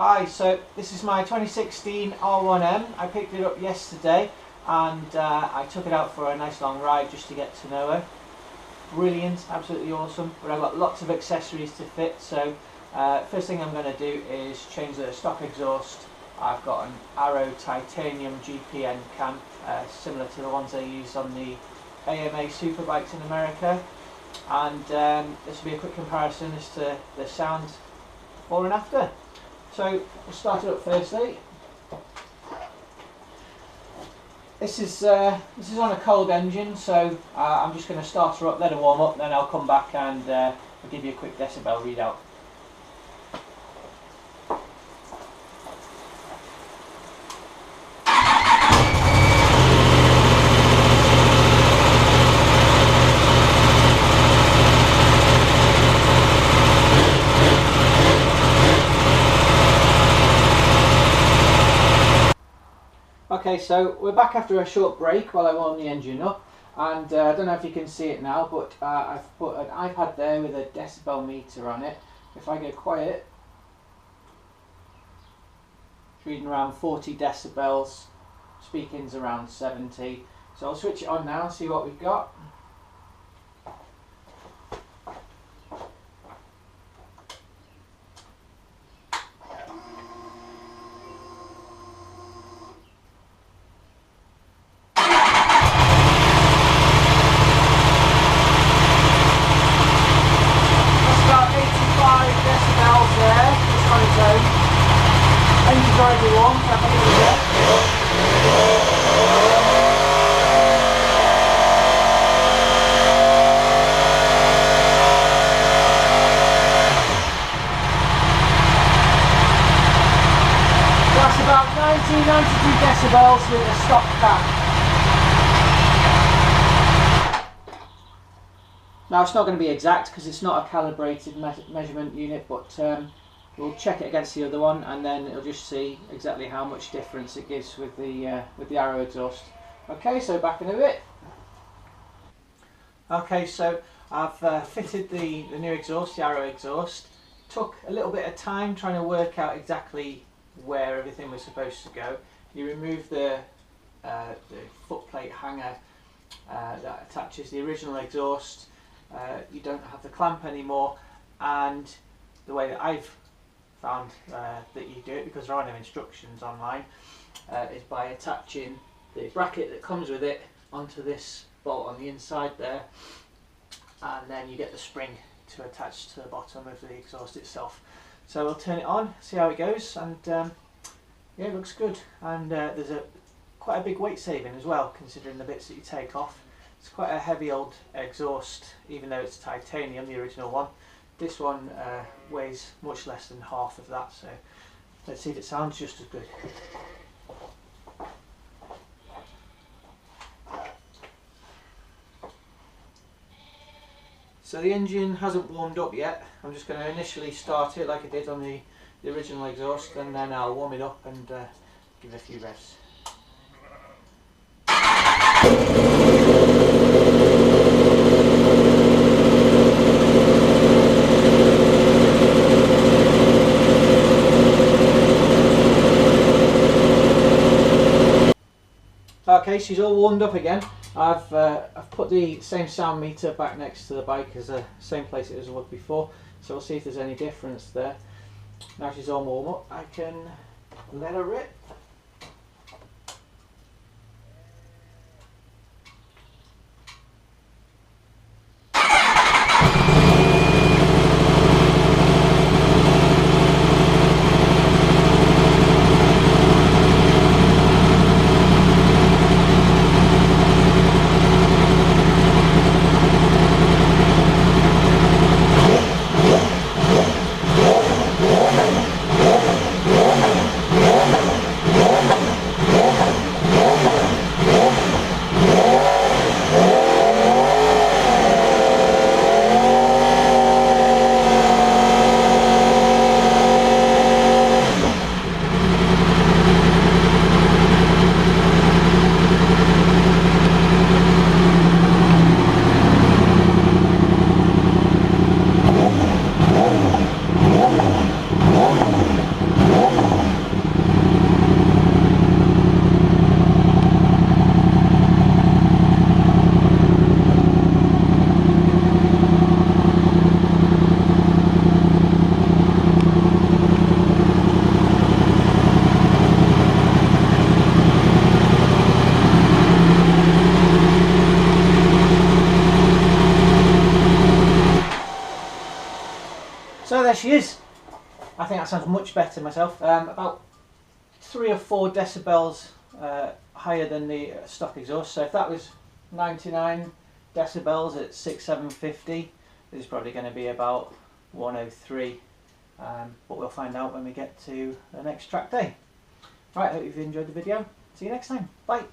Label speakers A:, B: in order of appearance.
A: Hi, so this is my 2016 R1M. I picked it up yesterday and I took it out for a nice long ride just to get to know her. Brilliant, absolutely awesome, but I've got lots of accessories to fit, so first thing I'm going to do is change the stock exhaust. I've got an Arrow titanium GPN cam, similar to the ones they use on the AMA superbikes in America, and this will be a quick comparison as to the sound before and after. So we'll start it up firstly. This is on a cold engine, so I'm just going to start her up, let her warm up, then I'll come back and I'll give you a quick decibel readout. Okay, so we're back after a short break while I warm the engine up, and I don't know if you can see it now, but I've put an iPad there with a decibel meter on it. If I go quiet, it's reading around 40 decibels, speaking's around 70. So I'll switch it on now and see what we've got. Engine's already warm, so I think it will work. That's about 92 decibels with a stock cam. Now it's not going to be exact because it's not a calibrated measurement unit, but we'll check it against the other one, and then it'll just see exactly how much difference it gives with the Arrow exhaust. Okay, so back in a bit. Okay, so I've fitted the new exhaust, the Arrow exhaust. Took a little bit of time trying to work out exactly where everything was supposed to go. You remove the foot plate hanger that attaches the original exhaust. You don't have the clamp anymore, and the way that I've found that you do it, because there are no instructions online, is by attaching the bracket that comes with it onto this bolt on the inside there, and then you get the spring to attach to the bottom of the exhaust itself. So we'll turn it on, see how it goes, and yeah, it looks good, and there's quite a big weight saving as well, considering the bits that you take off. It's quite a heavy old exhaust, even though it's titanium, the original one. This one weighs much less than half of that, so let's see if it sounds just as good. So the engine hasn't warmed up yet. I'm just going to initially start it like I did on the original exhaust, and then I'll warm it up and give it a few revs. Okay, she's all warmed up again. I've put the same sound meter back next to the bike as the same place it was before, so we'll see if there's any difference there. Now she's all warm up, I can let her rip. So there she is. I think that sounds much better myself. About 3 or 4 decibels higher than the stock exhaust. So if that was 99 decibels at 6,750, this is probably going to be about 103. But we'll find out when we get to the next track day. Right, I hope you've enjoyed the video. See you next time. Bye.